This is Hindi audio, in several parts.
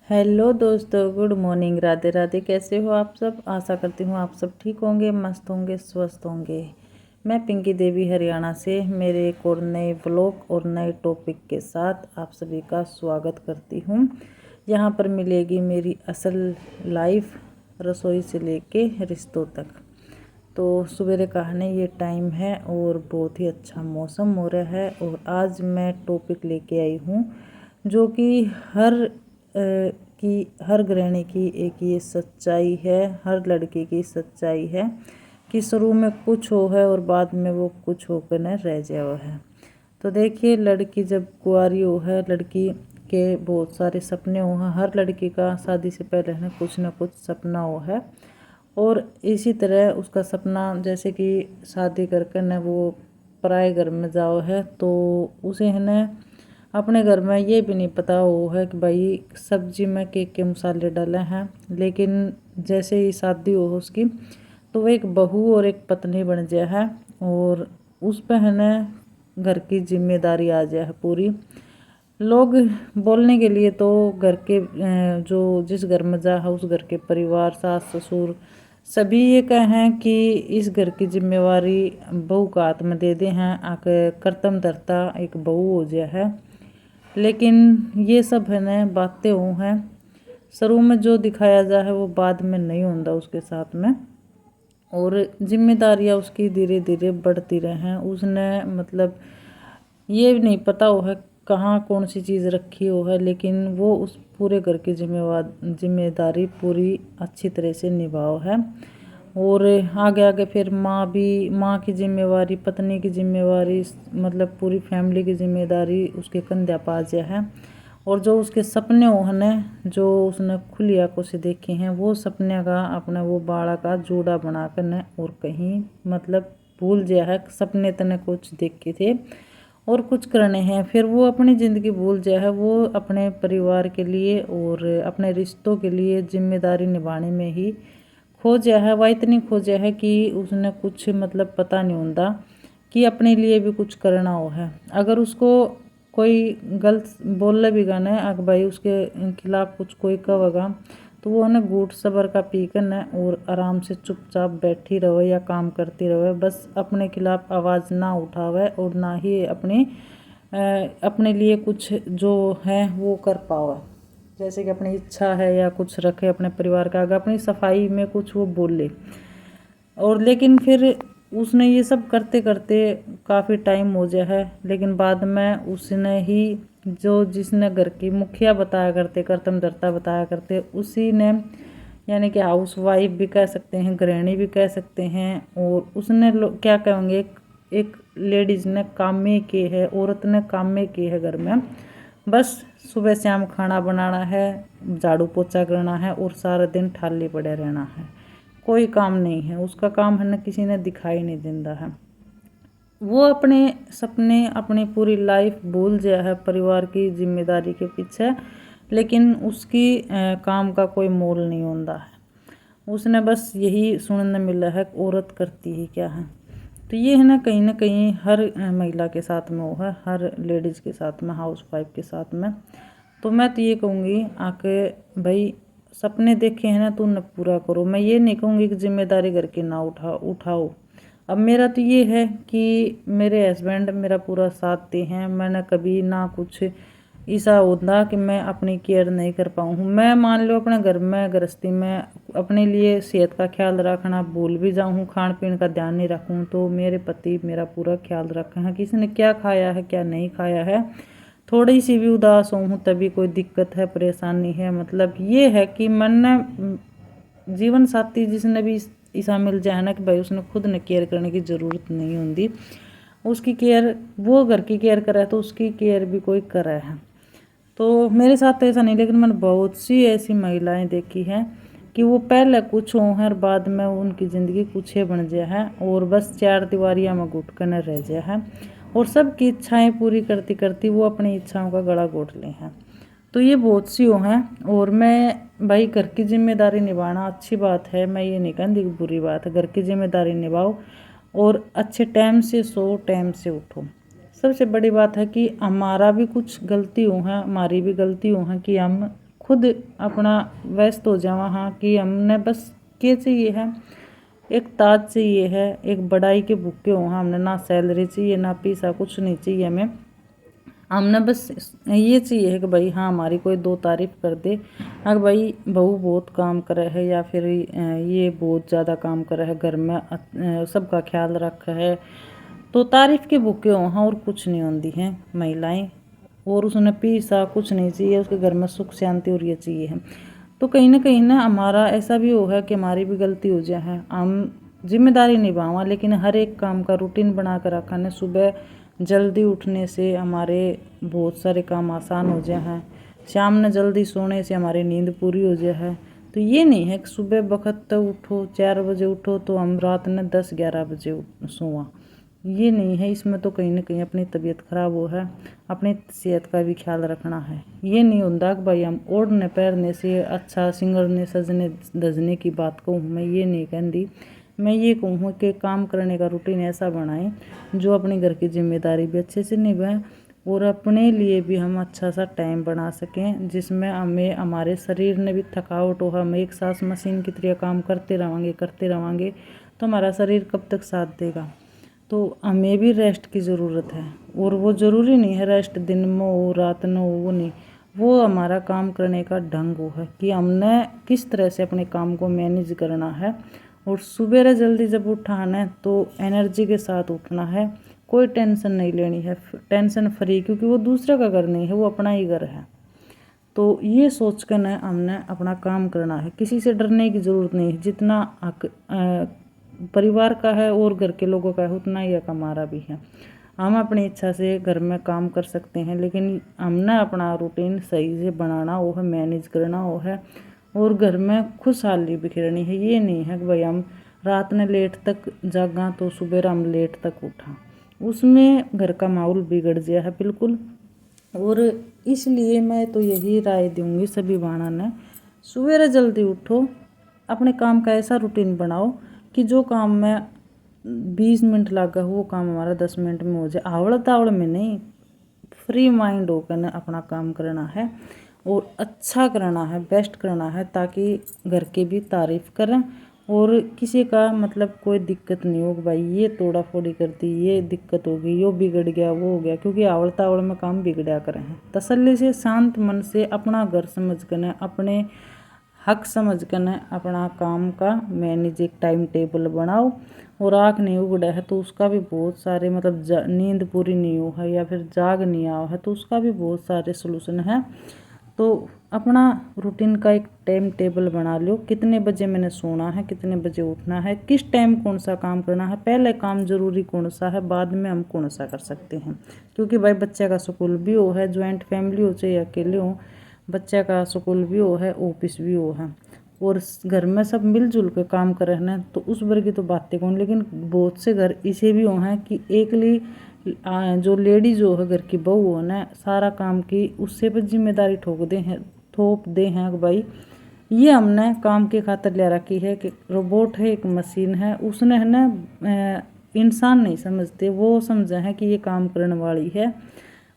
हेलो दोस्तों, गुड मॉर्निंग। राधे राधे। कैसे हो आप सब? आशा करती हूँ आप सब ठीक होंगे, मस्त होंगे, स्वस्थ होंगे। मैं पिंकी देवी हरियाणा से मेरे एक और नए व्लॉग और नए टॉपिक के साथ आप सभी का स्वागत करती हूँ। यहाँ पर मिलेगी मेरी असल लाइफ, रसोई से लेके रिश्तों तक। तो सवेरे का है ये टाइम है और बहुत ही अच्छा मौसम हो रहा है। और आज मैं टॉपिक लेके आई हूँ जो कि हर गृहिणी की एक ये सच्चाई है, हर लड़की की सच्चाई है कि शुरू में कुछ हो है और बाद में वो कुछ होकर न रह जाओ है। तो देखिए, लड़की जब कुंवारी हो है, लड़की के बहुत सारे सपने हो हैं। हर लड़की का शादी से पहले है कुछ ना कुछ सपना हो है। और इसी तरह उसका सपना जैसे कि शादी करके न वो पराए घर में जाओ है, तो उसे है न अपने घर में ये भी नहीं पता हो है कि भाई सब्जी में के मसाले डाले हैं। लेकिन जैसे ही शादी हो उसकी, तो वो एक बहू और एक पत्नी बन जाए है और उस पर है न घर की जिम्मेदारी आ जाए है पूरी। लोग बोलने के लिए तो घर के जो जिस घर में जा है उस घर के परिवार, सास ससुर सभी ये कहें कि इस घर की जिम्मेवारी बहू का हाथ में दे दे हैं, आके कर्तम धरता एक बहू हो जाए है। लेकिन ये सब है न बातें वो हैं, शुरू में जो दिखाया जा है वो बाद में नहीं होता उसके साथ में। और जिम्मेदारियाँ उसकी धीरे धीरे बढ़ती रहे हैं। उसने मतलब ये भी नहीं पता हो है कहाँ कौन सी चीज़ रखी हो है, लेकिन वो उस पूरे घर की जिम्मेदारी पूरी अच्छी तरह से निभाओ है। और आगे आगे फिर माँ की जिम्मेवारी, पत्नी की जिम्मेवारी, मतलब पूरी फैमिली की जिम्मेदारी उसके कंधे पा जा है। और जो उसके सपने हो न, जो उसने खुली आंखों से देखे हैं, वो सपने का अपना वो बाड़ा का जोड़ा बना कर न और कहीं मतलब भूल गया है। सपने तने कुछ देखे थे और कुछ करने हैं, फिर वो अपनी ज़िंदगी भूल जाए है। वो अपने परिवार के लिए और अपने रिश्तों के लिए जिम्मेदारी निभाने में ही खो जाए है। वह इतनी खो जाए है कि उसने कुछ मतलब पता नहीं होता कि अपने लिए भी कुछ करना हो है। अगर उसको कोई गलत बोल भी गा न, अगर भाई उसके खिलाफ कुछ कोई कहेगा, तो वो न घूट सबर का पी कर न और आराम से चुपचाप बैठी रहे या काम करती रहे, बस अपने खिलाफ आवाज़ ना उठावे और ना ही अपने लिए कुछ जो है वो कर पावे। जैसे कि अपनी इच्छा है या कुछ रखे अपने परिवार का आगे, अपनी सफाई में कुछ वो बोले। और लेकिन फिर उसने ये सब करते करते काफ़ी टाइम हो गया है, लेकिन बाद में उसने ही जो जिसने घर की मुखिया बताया करते, कर्तम दर्ता बताया करते, उसी ने यानी कि हाउस वाइफ भी कह सकते हैं, गृहिणी भी कह सकते हैं। और उसने क्या कहेंगे, एक लेडीज़ ने काम में की है, औरत ने काम में की है घर में, बस सुबह शाम खाना बनाना है, झाड़ू पोछा करना है और सारा दिन ठाली पड़े रहना है। कोई काम नहीं है उसका, काम है ना किसी ने दिखाई नहीं देता है। वो अपने सपने, अपनी पूरी लाइफ भूल गया है परिवार की जिम्मेदारी के पीछे, लेकिन उसकी काम का कोई मोल नहीं होता है। उसने बस यही सुनने मिला है औरत करती ही क्या है। तो ये है ना कहीं हर महिला के साथ में वो है, हर लेडीज़ के साथ में, हाउस वाइफ के साथ में। तो मैं तो ये कहूँगी आके भाई सपने देखे हैं ना तो उन्हें पूरा करो। मैं ये नहीं कहूँगी कि जिम्मेदारी घर की ना उठाओ। अब मेरा तो ये है कि मेरे हस्बैंड मेरा पूरा साथ दे हैं। मैंने कभी ना कुछ ऐसा होता कि मैं अपनी केयर नहीं कर पाऊँ। मैं मान लो अपने घर में गृहस्थी में अपने लिए सेहत का ख्याल रखना भूल भी जाऊँ, खान पीन का ध्यान नहीं रखूँ, तो मेरे पति मेरा पूरा ख्याल रखे हैं किसी ने क्या खाया है क्या नहीं खाया है। थोड़ी सी भी उदास हूँ तभी कोई दिक्कत है, परेशानी है, मतलब ये है कि मन जीवन साथी जिसने भी ऐसा मिल जाए ना कि भाई उसने खुद ने केयर करने की ज़रूरत नहीं होती, उसकी केयर वो घर की केयर करे तो उसकी केयर भी कोई करे है। तो मेरे साथ तो ऐसा नहीं, लेकिन मैंने बहुत सी ऐसी महिलाएं देखी हैं कि वो पहले कुछ हों हैं और बाद में उनकी ज़िंदगी कुछ ही बन जाए है और बस चार दीवारियाँ में घुट कर न रह जाए है। और सबकी इच्छाएं पूरी करती करती वो अपनी इच्छाओं का गला घोट ले हैं। तो ये बहुत सी हो हैं। और मैं भाई घर की जिम्मेदारी निभाना अच्छी बात है, मैं ये नहीं कहती कि बुरी बात है। घर की जिम्मेदारी निभाओ और अच्छे टाइम से सो, टाइम से उठो। सबसे बड़ी बात है कि हमारा भी कुछ गलती हो है, हमारी भी गलती हो है कि हम खुद अपना व्यस्त हो जावा। हाँ कि हमने बस क्या चाहिए है, एक ताज चाहिए है, एक बड़ाई के भूखे हो। हाँ हमने ना सैलरी चाहिए ना पैसा, कुछ नहीं चाहिए हमें। हमने बस ये चाहिए है कि भाई हाँ हमारी कोई दो तारीफ कर दे, अगर भाई बहू बहुत काम करे है या फिर ये बहुत ज़्यादा काम करे है, घर में सबका ख्याल रखा है, तो तारीफ के भूखे हो। हाँ और कुछ नहीं होती हैं महिलाएं। और उसने पैसा कुछ नहीं चाहिए, उसके घर में सुख शांति और ये चाहिए है। तो कहीं ना हमारा ऐसा भी हो है कि हमारी भी गलती हो जाए है, हम जिम्मेदारी निभावा, लेकिन हर एक काम का रूटीन बना कर रखा है। सुबह जल्दी उठने से हमारे बहुत सारे काम आसान हो जाए हैं, शाम में जल्दी सोने से हमारी नींद पूरी हो जाए है। तो ये नहीं है कि सुबह वक्त उठो 4 बजे उठो तो हम रात में 10-11 बजे सोवा, ये नहीं है। इसमें तो कहीं ना कहीं अपनी तबीयत ख़राब हो है, अपनी सेहत का भी ख्याल रखना है। ये नहीं होता कि भाई हम ओढ़ने पैरने से अच्छा सिंगरने सजने धजने की बात कहूँ, मैं ये नहीं कहती। मैं ये कहूँ कि काम करने का रूटीन ऐसा बनाएं जो अपने घर की जिम्मेदारी भी अच्छे से निभाएं और अपने लिए भी हम अच्छा सा टाइम बना सकें, जिसमें हमें हमारे शरीर ने भी थकावट हो। हम एक साथ मशीन की तरह काम करते रहेंगे तो हमारा शरीर कब तक साथ देगा। तो हमें भी रेस्ट की ज़रूरत है, और वो ज़रूरी नहीं है रेस्ट दिन में हो रात में हो, वो नहीं, वो हमारा काम करने का ढंग हो है कि हमने किस तरह से अपने काम को मैनेज करना है। और सुबह जल्दी जब उठाना है तो एनर्जी के साथ उठना है, कोई टेंशन नहीं लेनी है, टेंशन फ्री, क्योंकि वो दूसरे का घर नहीं है, वो अपना ही घर है। तो ये सोच कर न हमने अपना काम करना है, किसी से डरने की ज़रूरत नहीं है। जितना परिवार का है और घर के लोगों का है उतना ही हक हमारा भी है। हम अपनी इच्छा से घर में काम कर सकते हैं, लेकिन हमने अपना रूटीन सही से बनाना वो है, मैनेज करना वो है, और घर में खुशहाली बिखेरनी है। ये नहीं है कि भाई हम रात में लेट तक जागा तो सुबह हम लेट तक उठा, उसमें घर का माहौल बिगड़ गया है बिल्कुल। और इसलिए मैं तो यही राय दूंगी सभी बहनों ने, सवेरे जल्दी उठो, अपने काम का ऐसा रूटीन बनाओ कि जो काम में 20 मिनट लगा वो काम हमारा 10 मिनट में हो जाए। आवड़ तावड़ में नहीं, फ्री माइंड होकर न अपना काम करना है और अच्छा करना है, बेस्ट करना है, ताकि घर के भी तारीफ़ करें और किसी का मतलब कोई दिक्कत नहीं हो भाई ये तोड़ा फोड़ी करती, ये दिक्कत हो गई, यो बिगड़ गया, वो हो गया, क्योंकि आवड़ तावड़ में काम बिगड़ा करें हैं। तसल्ली से शांत मन से अपना घर समझ कर अपने हक समझ कर अपना काम का मैनेज एक टाइम टेबल बनाओ। और आँख नहीं उगड़ा है तो उसका भी बहुत सारे मतलब नींद पूरी नहीं हो है या फिर जाग नहीं आओ है तो उसका भी बहुत सारे सलूशन है। तो अपना रूटीन का एक टाइम टेबल बना लो, कितने बजे मैंने सोना है, कितने बजे उठना है, किस टाइम कौन सा काम करना है, पहले काम जरूरी कौन सा है, बाद में हम कौन सा कर सकते हैं। क्योंकि भाई बच्चे का स्कूल भी हो है, ज्वाइंट फैमिली हो चाहे अकेले हो, बच्चे का स्कूल भी हो है, ऑफिस भी हो है, और घर में सब मिलजुल के काम कर रहे हैं तो उस बार की तो बातें कौन। लेकिन बहुत से घर इसे भी हो हैं कि एकली जो लेडीज हो है घर की बहू हो ना सारा काम की उससे पर जिम्मेदारी थोप दे हैं कि भाई ये हमने काम के खातिर ले रखी है कि रोबोट है, एक मशीन है, उसने है ना इंसान नहीं समझते, वो समझा है कि ये काम करने वाली है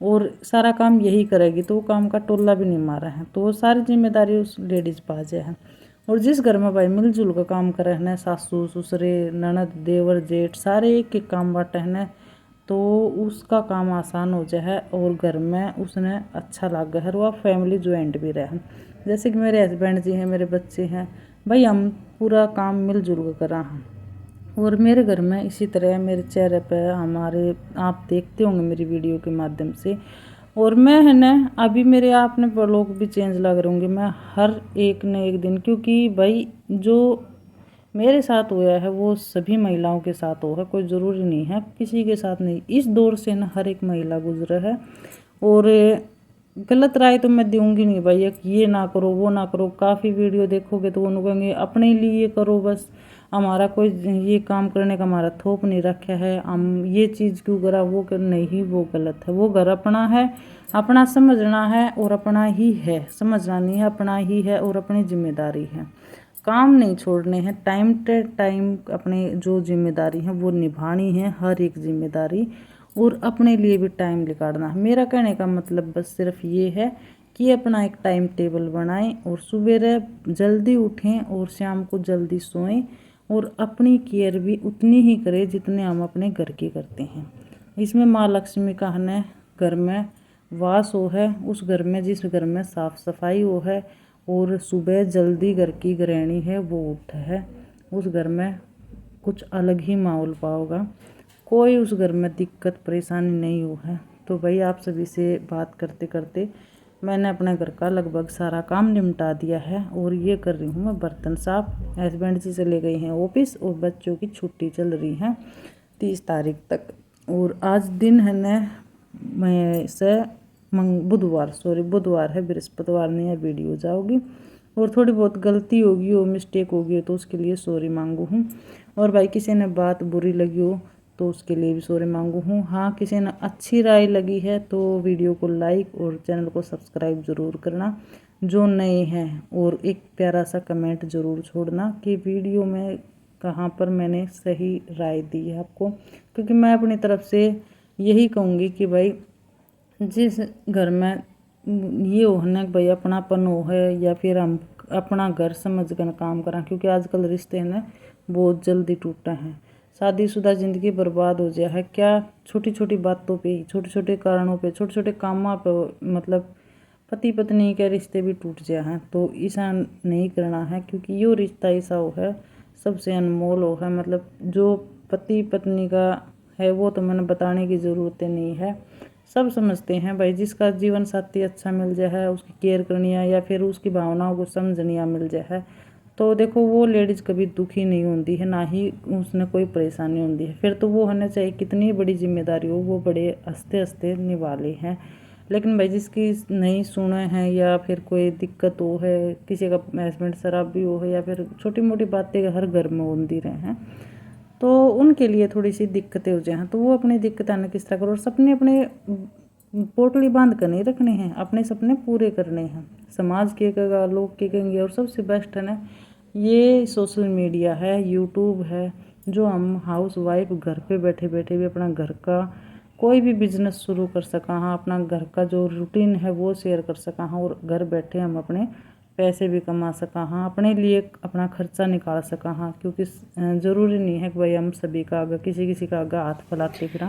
और सारा काम यही करेगी, तो वो काम का टोला भी नहीं मारा है, तो वो सारी जिम्मेदारी उस लेडीज पास है। और जिस घर में भाई मिलजुल का काम करे है, सासू ससुरे ननद देवर जेठ सारे एक एक काम बांटे हैं, तो उसका काम आसान हो जाए और घर में उसने अच्छा लगा है, वह फैमिली ज्वाइंट भी रहे। जैसे कि मेरे हस्बैंड जी हैं, मेरे बच्चे हैं, भाई हम पूरा काम मिलजुल कर करा हैं। और मेरे घर में इसी तरह मेरे चेहरे पे हमारे आप देखते होंगे मेरी वीडियो के माध्यम से। और मैं है ना अभी मेरे आपने लोग भी चेंज लग रहे होंगे, मैं हर एक न एक दिन, क्योंकि भाई जो मेरे साथ हुआ है वो सभी महिलाओं के साथ हो है, कोई ज़रूरी नहीं है किसी के साथ नहीं, इस दौर से ना हर एक महिला गुजरा है। और गलत राय तो मैं दूंगी नहीं भाई, ये ना करो वो ना करो, काफ़ी वीडियो देखोगे तो वो कहेंगे अपने लिए करो बस, हमारा कोई ये काम करने का हमारा थोप नहीं रखा है, हम ये चीज़ क्यों करा वो कर नहीं, वो गलत है। वो घर अपना है, अपना समझना है और अपना ही है, समझना नहीं है, अपना ही है और अपनी जिम्मेदारी है, काम नहीं छोड़ने हैं, टाइम टू टाइम अपने जो जिम्मेदारी है वो निभानी है, हर एक जिम्मेदारी, और अपने लिए भी टाइम निकालना है। मेरा कहने का मतलब बस सिर्फ ये है कि अपना एक टाइम टेबल बनाएं और सुबह जल्दी उठें और शाम को जल्दी सोएं और अपनी केयर भी उतनी ही करें जितने हम अपने घर की करते हैं। इसमें माँ लक्ष्मी का है घर में वास हो है, उस घर में जिस घर में साफ सफाई हो है और सुबह जल्दी घर की गृहिणी है वो उठ है, उस घर में कुछ अलग ही माहौल पाओगा, कोई उस घर में दिक्कत परेशानी नहीं हो है। तो भाई आप सभी से बात करते करते मैंने अपने घर का लगभग सारा काम निपटा दिया है और ये कर रही हूँ मैं बर्तन साफ। हस्बैंड जी चले गए हैं ऑफिस और बच्चों की छुट्टी चल रही है 30 तारीख तक। और आज दिन है मैं से बुधवार है, बृहस्पतिवार नहीं है वीडियो जाओगी और थोड़ी बहुत गलती होगी और मिस्टेक होगी तो उसके लिए सॉरी मांगू हूँ। और भाई किसी ने बात बुरी लगी हो तो उसके लिए भी सॉरी मांगू हूँ। हाँ, किसी ने अच्छी राय लगी है तो वीडियो को लाइक और चैनल को सब्सक्राइब ज़रूर करना जो नए हैं, और एक प्यारा सा कमेंट ज़रूर छोड़ना कि वीडियो में कहाँ पर मैंने सही राय दी है आपको, क्योंकि मैं अपनी तरफ से यही कहूँगी कि भाई जिस घर में ये हो ना भाई अपनापन हो है या फिर हम अपना घर समझ कर काम करें, क्योंकि आजकल रिश्ते हैं ना बहुत जल्दी टूटते हैं। शादीशुदा ज़िंदगी बर्बाद हो जाए है क्या, छोटी छोटी बातों पे, छोटे छोटे कारणों पे, छोटे छोटे कामों पे, मतलब पति पत्नी के रिश्ते भी टूट जाए हैं। तो ऐसा नहीं करना है, क्योंकि यो रिश्ता ऐसा हो है सबसे अनमोल हो है। मतलब जो पति पत्नी का है वो तो मैंने बताने की ज़रूरत नहीं है, सब समझते हैं भाई। जिसका जीवन साथी अच्छा मिल जाए है, उसकी केयर करनी है या फिर उसकी भावनाओं को समझनी मिल जाए है, तो देखो वो लेडीज़ कभी दुखी नहीं होती है, ना ही उसने कोई परेशानी होती है। फिर तो वो होना चाहिए कितनी बड़ी जिम्मेदारी हो वो बड़े हंसते हंसते निभा ले हैं। लेकिन भाई जिसकी नहीं सुने हैं या फिर कोई दिक्कत हो है, किसी का हस्बैंड शराबी हो है या फिर छोटी मोटी बातें हर घर में होती रहे हैं, तो उनके लिए थोड़ी सी दिक्कतें हो जाए तो वो अपनी दिक्कतें न किस तरह करो। और सपने अपने पोटली बांध कर नहीं रखने हैं, अपने सपने पूरे करने हैं। समाज के कहेगा, लोग के कहेंगे, और सबसे बेस्ट है ना ये सोशल मीडिया है, यूट्यूब है, जो हम हाउस वाइफ घर पे बैठे बैठे भी अपना घर का कोई भी बिजनेस शुरू कर सका हाँ, अपना घर का जो रूटीन है वो शेयर कर सका हाँ, और घर बैठे हम अपने पैसे भी कमा सका हाँ, अपने लिए अपना खर्चा निकाल सका हाँ। क्योंकि ज़रूरी नहीं है कि भाई हम सभी का आगे किसी का आगे हाथ फैलाते फिर।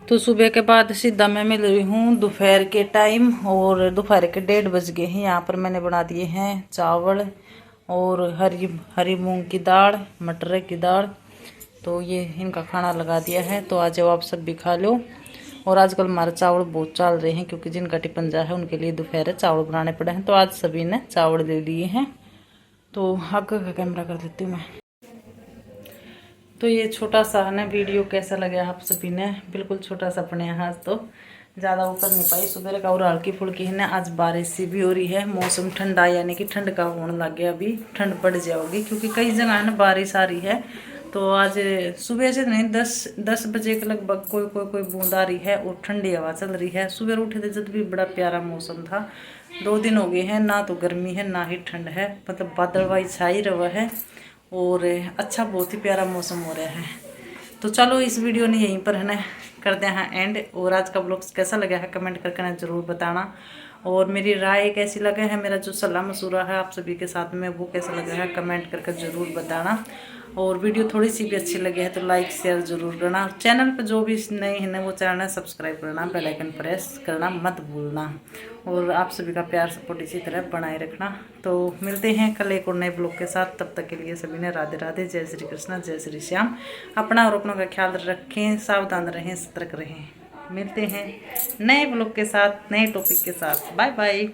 तो सुबह के बाद सीधा मैं मिल रही हूँ दोपहर के टाइम, और दोपहर के 1:30 बज गए हैं। यहाँ पर मैंने बना दिए हैं चावल और हरी मूंग की दाल, मटर की दाल, तो ये इनका खाना लगा दिया है। तो आ जाओ आप सब भी खा लो। और आजकल हमारे चावल बहुत चल रहे हैं, क्योंकि जिनका टिफिन जा है उनके लिए दोपहर चावल बनाने पड़े हैं, तो आज सभी ने चावल ले लिए हैं। तो आगे का कैमरा कर देती हूँ मैं। तो ये छोटा सा है ना वीडियो कैसा लगा आप सभी ने, बिल्कुल छोटा सा अपने यहाँ, तो ज़्यादा वो कर नहीं पाई सुबह का। और हल्की फुल्की है ना आज बारिश सी भी हो रही है, मौसम ठंडा यानी कि ठंड का होने लग गया, अभी ठंड बढ़ जाएगी क्योंकि कई जगह है ना बारिश आ रही है। तो आज सुबह से नहीं 10 बजे के लगभग कोई बूंद आ रही है और ठंडी हवा चल रही है। सुबह उठे थे जब भी बड़ा प्यारा मौसम था। 2 दिन हो गए हैं ना तो गर्मी है ना ही ठंड है, मतलब बादलवाई छाई रहा है और अच्छा बहुत ही प्यारा मौसम हो रहा है। तो चलो इस वीडियो ने यहीं पर है ना करते हैं एंड। और आज का ब्लॉग कैसा लगा है कमेंट करके ना ज़रूर बताना, और मेरी राय कैसी लगा है, मेरा जो सलाह मशूरा है आप सभी के साथ में वो कैसा लगा है कमेंट करके ज़रूर बताना। और वीडियो थोड़ी सी भी अच्छी लगी है तो लाइक शेयर ज़रूर करना। चैनल पर जो भी नए हैं ना वो चैनल सब्सक्राइब करना, बेल आइकन प्रेस करना मत भूलना, और आप सभी का प्यार सपोर्ट इसी तरह बनाए रखना। तो मिलते हैं कल एक और नए ब्लॉग के साथ, तब तक के लिए सभी ने राधे राधे, जय श्री कृष्णा, जय श्री श्याम। अपना और अपनों का ख्याल रखें, सावधान रहें, सतर्क रहें। मिलते हैं नए ब्लॉग के साथ, नए टॉपिक के साथ। Bye bye.